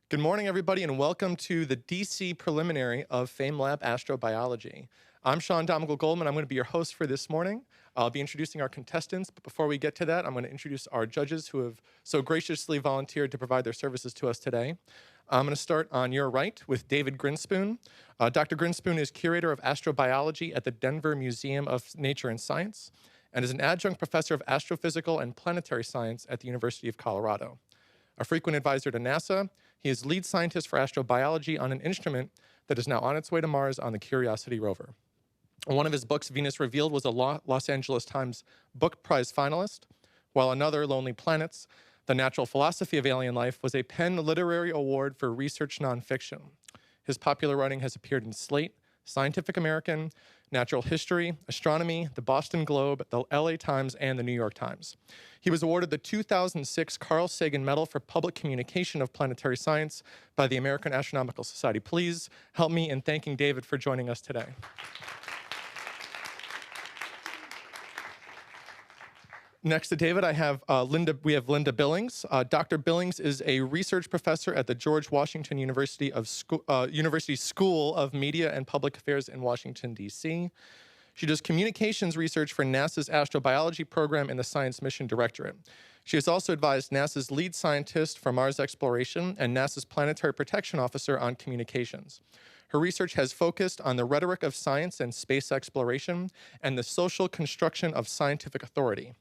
Good morning, everybody, and welcome to the DC preliminary of FameLab Astrobiology. I'm Sean Domingo-Goldman. I'm going to be your host for this morning. I'll be introducing our contestants, but before we get to that, I'm going to introduce our judges who have so graciously volunteered to provide their services to us today. I'm going to start on your right with David Grinspoon. Dr. Grinspoon is curator of astrobiology at the Denver Museum of Nature and Science and is an adjunct professor of astrophysical and planetary science at the University of Colorado. A frequent advisor to NASA, he is lead scientist for astrobiology on an instrument that is now on its way to Mars on the Curiosity rover. One of his books, Venus Revealed, was a Los Angeles Times Book Prize finalist, while another, Lonely Planets, The Natural Philosophy of Alien Life, was a Penn Literary Award for research nonfiction. His popular writing has appeared in Slate, Scientific American, Natural History, Astronomy, the Boston Globe, the LA Times, and the New York Times. He was awarded the 2006 Carl Sagan Medal for Public Communication of Planetary Science by the American Astronomical Society. Please help me in thanking David for joining us today. Next to David, we have Linda Billings. Dr. Billings is a research professor at the George Washington University School of Media and Public Affairs in Washington, D.C. She does communications research for NASA's astrobiology program in the Science Mission Directorate. She has also advised NASA's lead scientist for Mars exploration and NASA's planetary protection officer on communications. Her research has focused on the rhetoric of science and space exploration and the social construction of scientific authority.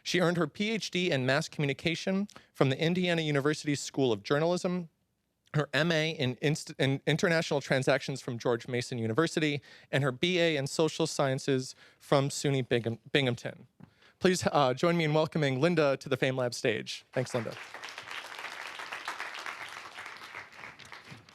She earned her PhD in mass communication from the Indiana University School of Journalism, her MA in international transactions from George Mason University, and her BA in social sciences from SUNY Binghamton. Please join me in welcoming Linda to the FameLab stage. Thanks, Linda.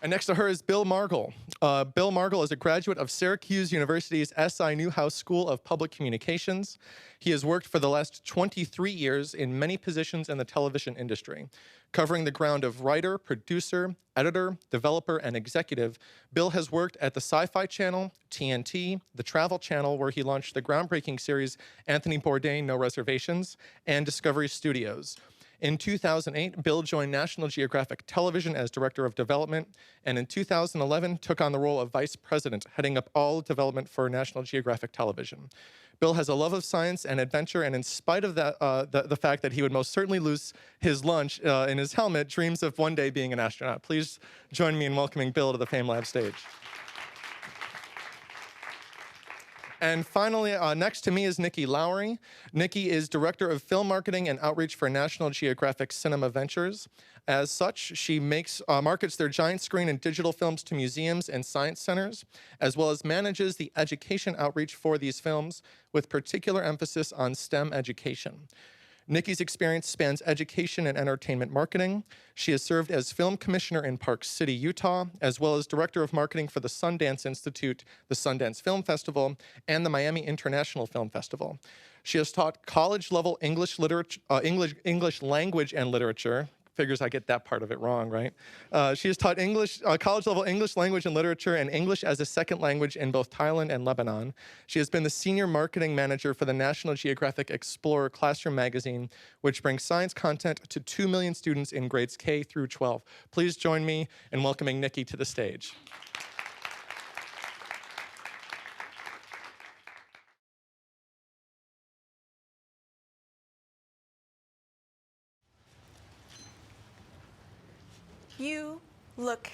And next to her is Bill Margol. Bill Margol is a graduate of Syracuse University's S.I. Newhouse School of Public Communications. He has worked for the last 23 years in many positions in the television industry. Covering the ground of writer, producer, editor, developer, and executive, Bill has worked at the Sci-Fi Channel, TNT, the Travel Channel, where he launched the groundbreaking series Anthony Bourdain, No Reservations, and Discovery Studios. In 2008, Bill joined National Geographic Television as Director of Development, and in 2011 took on the role of Vice President, heading up all development for National Geographic Television. Bill has a love of science and adventure, and in spite of that, the fact that he would most certainly lose his lunch in his helmet, dreams of one day being an astronaut. Please join me in welcoming Bill to the FameLab stage. And finally, next to me is Nikki Lowry. Nikki is Director of Film Marketing and Outreach for National Geographic Cinema Ventures. As such, she markets their giant screen and digital films to museums and science centers, as well as manages the education outreach for these films, with particular emphasis on STEM education. Nikki's experience spans education and entertainment marketing. She has served as film commissioner in Park City, Utah, as well as director of marketing for the Sundance Institute, the Sundance Film Festival, and the Miami International Film Festival. She has taught college-level English language and literature. Figures I get that part of it wrong, right? She has taught college-level English language and literature and English as a second language in both Thailand and Lebanon. She has been the senior marketing manager for the National Geographic Explorer Classroom magazine, which brings science content to 2 million students in grades K through 12. Please join me in welcoming Nikki to the stage. You look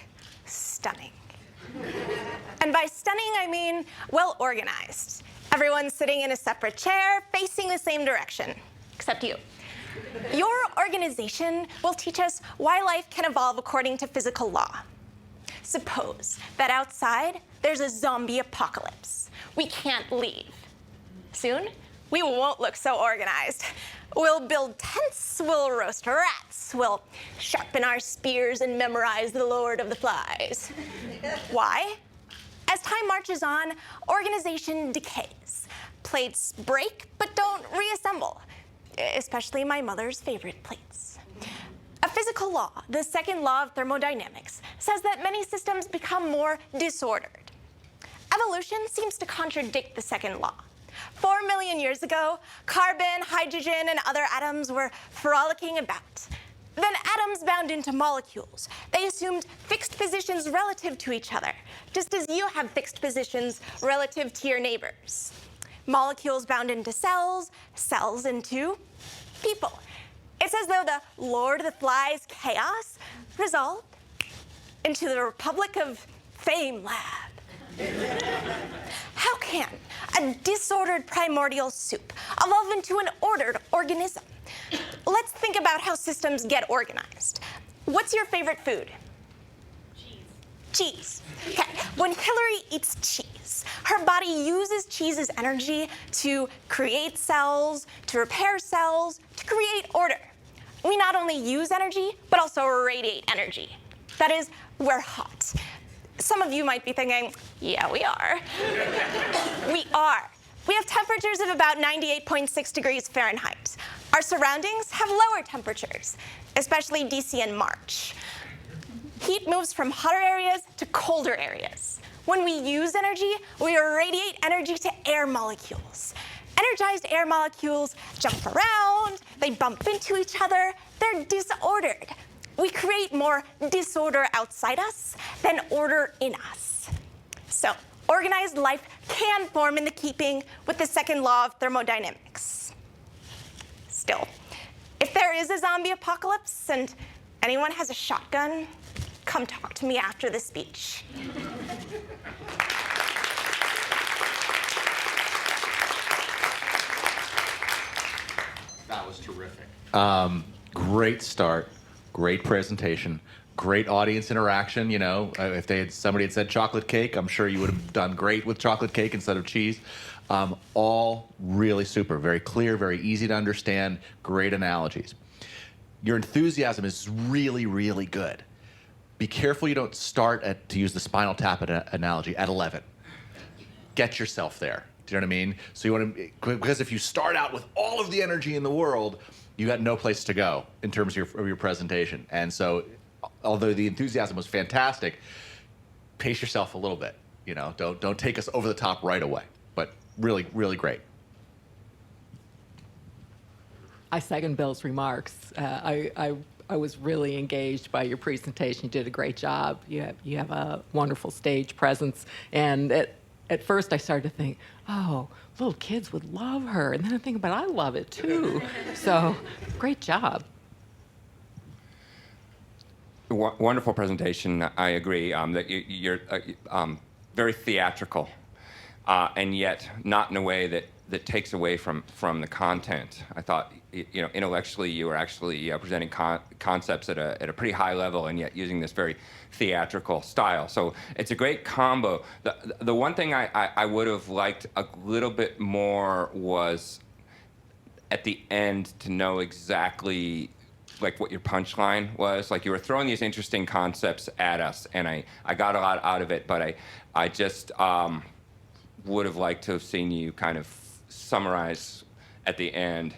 stunning. And by stunning, I mean well organized. Everyone's sitting in a separate chair, facing the same direction, except you. Your organization will teach us why life can evolve according to physical law. Suppose that outside there's a zombie apocalypse. We can't leave. Soon, we won't look so organized. We'll build tents, we'll roast rats, we'll sharpen our spears and memorize the Lord of the Flies. Why? As time marches on, organization decays. Plates break, but don't reassemble, especially my mother's favorite plates. A physical law, the second law of thermodynamics, says that many systems become more disordered. Evolution seems to contradict the second law. 4 million years ago, carbon, hydrogen, and other atoms were frolicking about. Then atoms bound into molecules. They assumed fixed positions relative to each other, just as you have fixed positions relative to your neighbors. Molecules bound into cells, cells into people. It's as though the Lord of the Flies chaos resolved into the Republic of FameLab. How can a disordered primordial soup evolve into an ordered organism? Let's think about how systems get organized. What's your favorite food? Cheese. Okay, when Hillary eats cheese, her body uses cheese's energy to create cells, to repair cells, to create order. We not only use energy, but also radiate energy. That is, we're hot. Some of you might be thinking, yeah, we are. We are. We have temperatures of about 98.6 degrees Fahrenheit. Our surroundings have lower temperatures, especially DC in March. Heat moves from hotter areas to colder areas. When we use energy, we radiate energy to air molecules. Energized air molecules jump around, they bump into each other, they're disordered. We create more disorder outside us than order in us. So, organized life can form in the keeping with the second law of thermodynamics. Still, if there is a zombie apocalypse and anyone has a shotgun, come talk to me after the speech. That was terrific. Great start, great presentation, great audience interaction. You know, if somebody had said chocolate cake, I'm sure you would have done great with chocolate cake instead of cheese. All really super, very clear, very easy to understand, great analogies. Your enthusiasm is really, really good. Be careful you don't start to use the Spinal Tap analogy, at 11. Get yourself there. Do you know what I mean? So you want to, because if you start out with all of the energy in the world, you got no place to go in terms of your presentation. And so, although the enthusiasm was fantastic, pace yourself a little bit. You know, don't take us over the top right away. But really, really great. I second Bill's remarks. I was really engaged by your presentation. You did a great job. You have a wonderful stage presence. And at first I started to think, oh, little kids would love her. And then I think about, I love it too. So, great job. Wonderful presentation. I agree that you're very theatrical, and yet not in a way that takes away from the content. I thought, you know, intellectually you were actually presenting concepts at a pretty high level, and yet using this very theatrical style. So it's a great combo. The one thing I would have liked a little bit more was at the end to know exactly like what your punchline was. Like, you were throwing these interesting concepts at us, and I got a lot out of it, but I just would have liked to have seen you kind of summarize at the end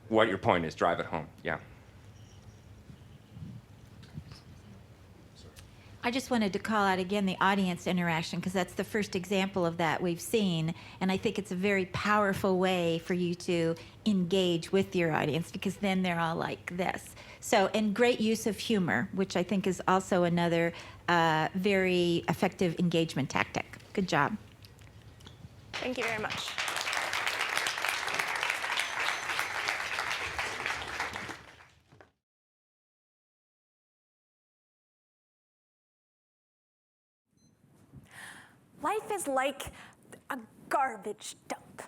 what your point is, drive it home. Yeah. I just wanted to call out again the audience interaction, because that's the first example of that we've seen, and I think it's a very powerful way for you to engage with your audience, because then they're all like this. So, and great use of humor, which I think is also another very effective engagement tactic. Good job. Thank you very much. Life is like a garbage dump.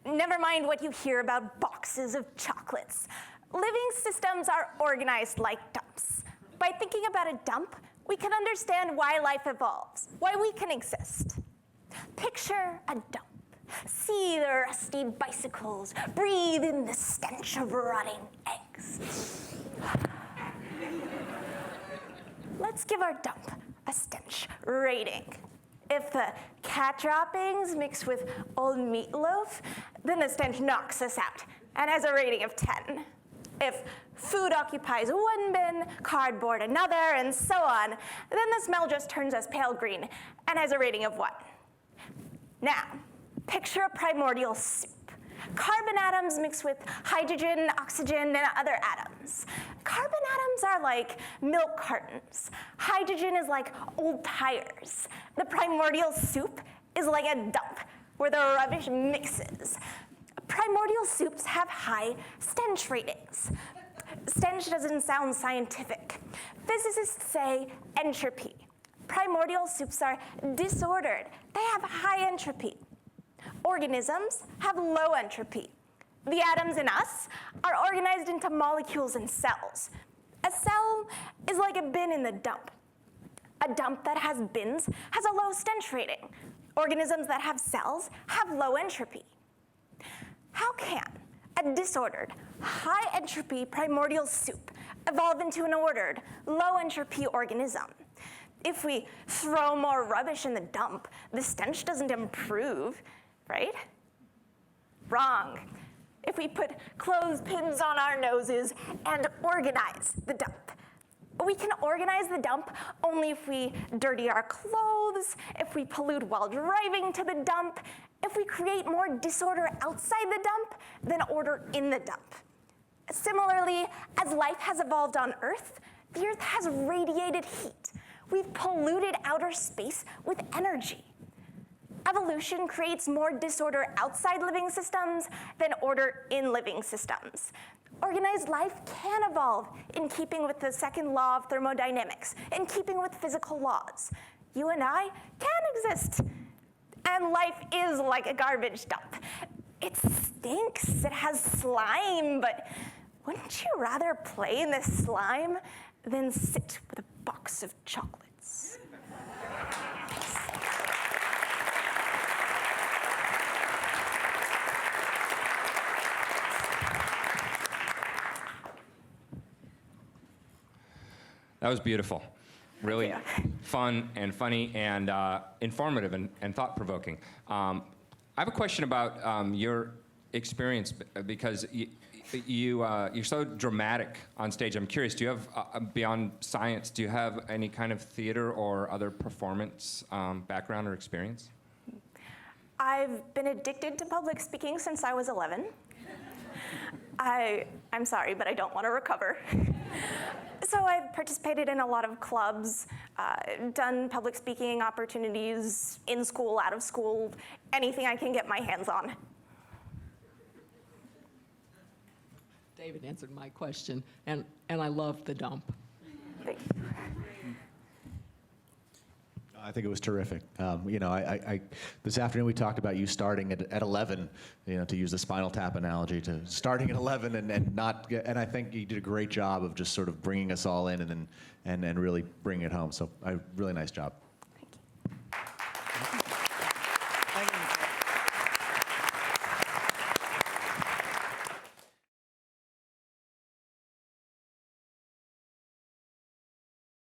Never mind what you hear about boxes of chocolates. Living systems are organized like dumps. By thinking about a dump, we can understand why life evolves, why we can exist. Picture a dump. See the rusty bicycles. Breathe in the stench of rotting eggs. Let's give our dump a stench rating. If the cat droppings mix with old meatloaf, then the stench knocks us out and has a rating of 10. If food occupies one bin, cardboard another, and so on, then the smell just turns us pale green and has a rating of 1. Now, picture a primordial soup. carbon atoms mix with hydrogen, oxygen, and other atoms. Carbon atoms are like milk cartons. Hydrogen is like old tires. The primordial soup is like a dump where the rubbish mixes. Primordial soups have high stench ratings. Stench doesn't sound scientific. Physicists say entropy. Primordial soups are disordered. They have high entropy. Organisms have low entropy. The atoms in us are organized into molecules and cells. A cell is like a bin in the dump. A dump that has bins has a low stench rating. Organisms that have cells have low entropy. How can a disordered, high entropy primordial soup evolve into an ordered, low entropy organism? If we throw more rubbish in the dump, the stench doesn't improve, right? Wrong. If we put clothespins on our noses and organize the dump. We can organize the dump only if we dirty our clothes, if we pollute while driving to the dump, if we create more disorder outside the dump than order in the dump. Similarly, as life has evolved on Earth, the Earth has radiated heat. We've polluted outer space with energy. Evolution creates more disorder outside living systems than order in living systems. Organized life can evolve in keeping with the second law of thermodynamics, in keeping with physical laws. You and I can exist. And life is like a garbage dump. It stinks, it has slime, but wouldn't you rather play in this slime than sit with a box of chocolates? That was beautiful. Really fun and funny and informative and thought-provoking. I have a question about your experience because you're so dramatic on stage. I'm curious, do you have, beyond science, do you have any kind of theater or other performance background or experience? I've been addicted to public speaking since I was 11. I'm sorry, but I don't want to recover. So I've participated in a lot of clubs, done public speaking opportunities in school, out of school, anything I can get my hands on. David answered my question, and I love the dump. Thank you. I think it was terrific. This afternoon we talked about you starting at 11, to use the Spinal Tap analogy, to starting at 11 and I think you did a great job of just sort of bringing us all in and really bringing it home. So, really nice job.